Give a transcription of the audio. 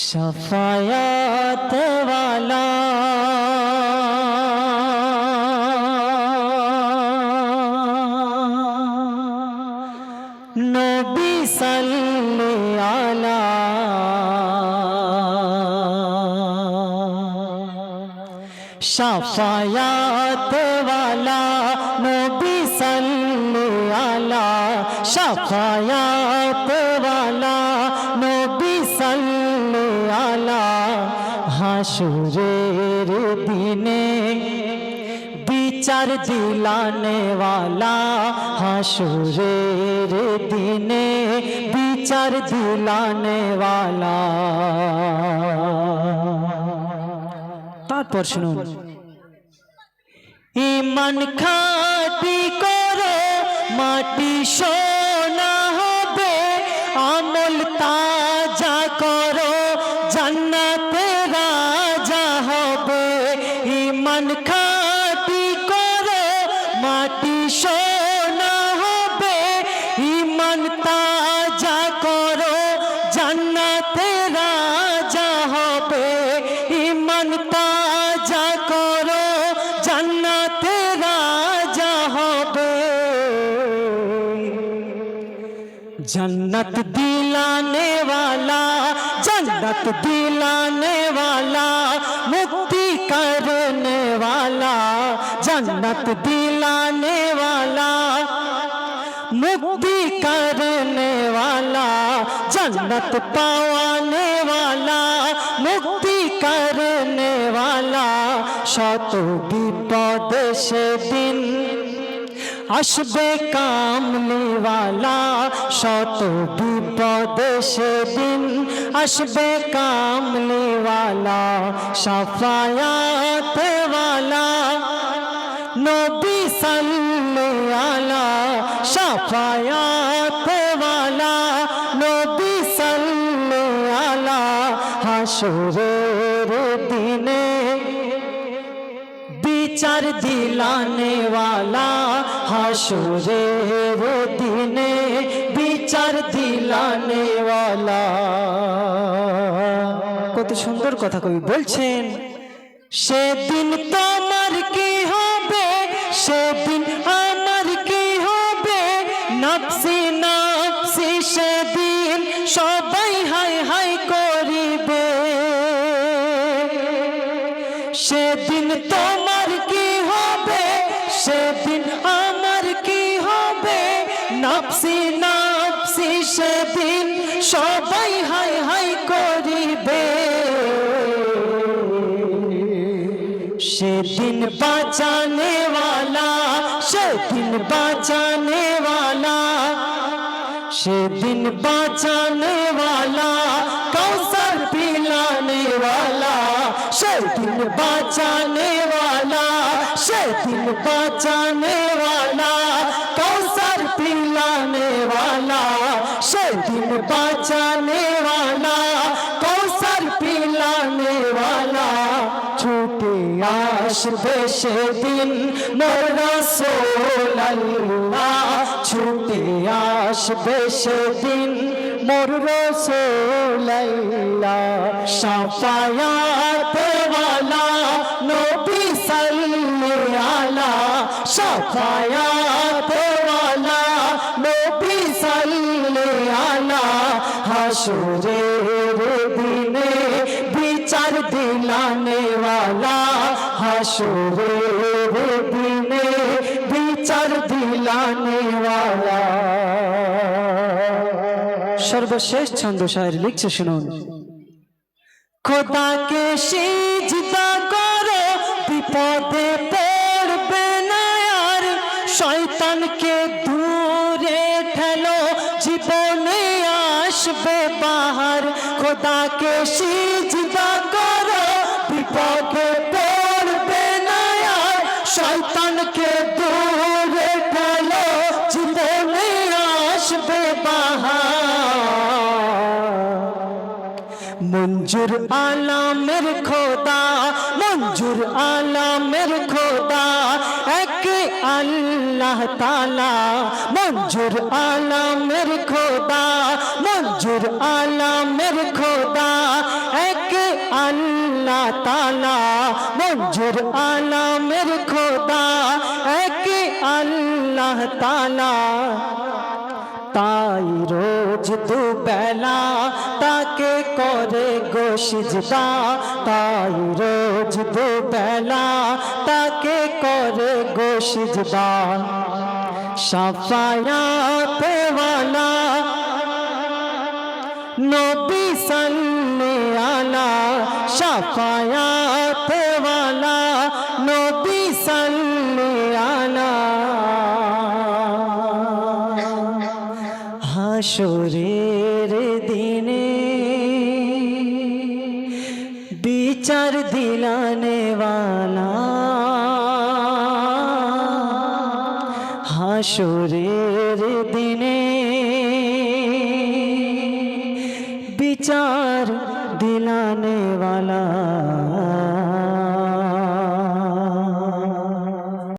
शफायत वाला नबी सल्ले अला शफायत वाला नबी सल्ले अला शफायत वाला नबी सल्ले अला हाशुरेर दिने বিচার দিলানে वाला হাসুরের দিনে বিচার দিলানে वाला তারপর শুনুন ঈমান খাঁটি করো মাটি সোনা হবে আমল তাজা করো জান্নাতে রাজা হবে ঈমান খাঁটি করো মাটি সোনা হবে ঈমান তাজা করো জান্নাতে রাজা হবে ঈমান তাজা করো জান্নাতে রাজা হবে जन्नत दिलाने वाला जन्नत दिलाने वाला मुक्ति करने वाला जन्नत दिलाने वाला मुक्ति करने वाला जन्नत पावाने वाला मुक्ति करने वाला शत विपद से दिन আসবে কামলিওয়ালা শত বিপদ সেদিন আসবে কামলিওয়ালা শাফায়াত ওয়ালা নবী সাল্লাল্লাহু আলা শাফায়াত ওয়ালা নবী সাল্লাল্লাহু আলা হাসরের দিনে বিচার দিলানে वाला হাসরের দিনে বিচার দিলানে वाला কত সুন্দর কথা কবি বলছেন সেদিন তোমার কি হবে সেদিন আমার কি হবে নফসি নফসি সেদিন সবাই হাই হাই করিবে সেদিন তোমার কি হবে সেদিন আমার কি হবে নফসি নফসি সেদিন সবাই হাই হাই করিবে সেদিন বাঁচানে वाला সেদিন বাঁচানে वाला সেদিন বাঁচানে वाला कौसर पिलाने वाला সেদিন বাঁচানে वाला সেদিন বাঁচানে वाला कौसर पिलाने वाला সেদিন বাঁচানে वाला कौसर पिलाने वाला ছুটে আসবে সেদিন মোর রাসূল আল্লাহ ছুটে আসবে সেদিন মোর রাসূল আল্লাহ শাফায়াত वाला নবী সাল্লাল্লাহু আলা শাফায়াত वाला নবী সাল্লাল্লাহু আলা হাসরের দিনে বিচার দিলানে वाला হাসরের দিনে বিচার দিলানে वाला সর্বশেষ ছন্দ শায়ের লিখছে শুনুন খোদা কে সিজদা করো বিপদে পড়বে না আর শয়তানকে দূরে ঠেলো জীবনে আসবে বাহার খোদা কে সিজদা করো বিপদে পড়বে না আর শয়তানকে দূরে ঠেলো জীবনে আসবে বাহার मंजूर आलमेर खोदा मंजूर आलमेर खोदा एक अल्लाह ताला मंजूर आलमेर खोदा मंजूर आलमेर खोदा ताला मंजूर आलमेर खुदा एक अल्लाह ताला ताई रोज दुबेला ताके करे गो सिजदा ताई रोज दुबेला ताके करे गो सिजदा शफाअत वाला नबी सल्ले आला शफाअत वाला नबी सल्ले आला हाशुरेर दिने विचार दिलाने वाला हाशुरेर दिने विचार दिलाने वाला